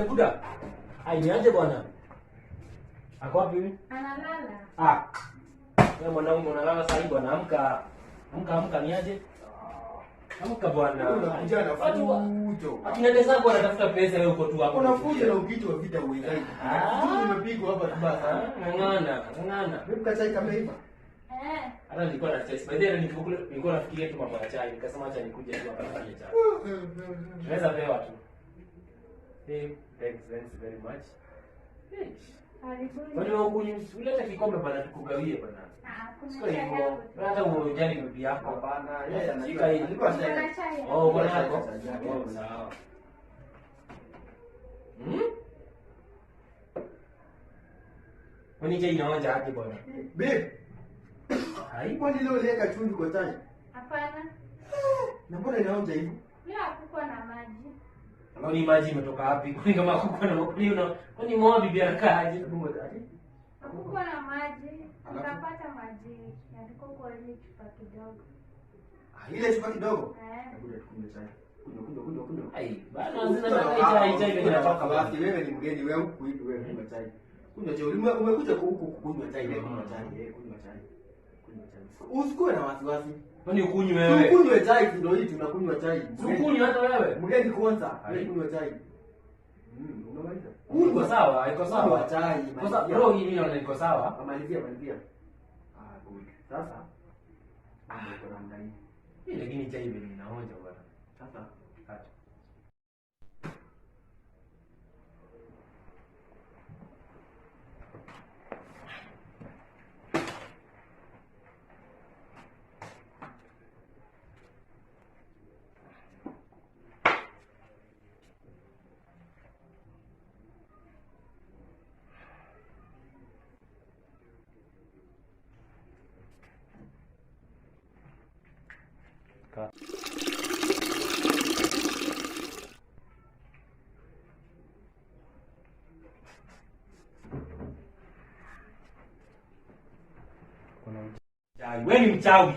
Buda. Ai niaje bwana? Ako wapi? Analala. Wewe mwanaume unalala sasa hivi bwana, amka. Amka niaje? Amka bwana. Unakuja na fujo. Akinende zako anatafuta pesa wewe uko tu hapo. Unakuja na ukitu vita uwezai. Nimepigwa hapa kibasa. Ng'ang'ana. Wewe kachai kama hivi. Hata nilikuwa na test. By the way nilikuwa nafikiria tu mambo ya chai. Nikasema acha nikuje tu hapa nifanye chai. Tunaweza pewa tu. Thanks very much. Kwani wewe ulete kikombe bana tukugawie bana. Sio hivyo. Hata unajali bibi yako. Hapana, yeye Shika hii. alikuwa Kuna shaka. chai. Oh, bwana yako. Oh, sawa. Kwani chai inaonja aje bwana? Babe, Hai. kwani leo uliweka chumvi kwa chai? Hapana. Na mbona inaonja hivi? Leo hakukuwa na maji. Kwani maji imetoka wapi? Kwani kama kuko na makuli kwani mwa bibi akaaje? Mungu aje. Hakukuwa na maji. Nikapata maji. Yalikuwa kwa ile chupa kidogo. Ile chupa kidogo. Eh. Ngoja tukunywe chai. Kunywa. Ai, bana zina chai inatoka basi. Wewe ni mgeni, wewe huku hivi wewe kunywa chai. Kunywa chai. Umekuja huku kunywa chai, wewe kunywa chai, kunywa chai. Usikuwe na wasiwasi. Kwani ukunywe wewe? Ukunywe chai ndio hii tunakunywa chai. Ukunywe hata wewe. Mgeni kwanza, wewe kunywa chai. Unamaliza? Iko sawa, iko sawa. Kunywa chai. Kwa sababu roho hii mimi naona iko sawa. Malizia. Good. Sasa ndio namna hii. Mimi lakini chai ile inaonja bwana. Sasa Acha. Kuna mchawi. Wewe ni mchawi.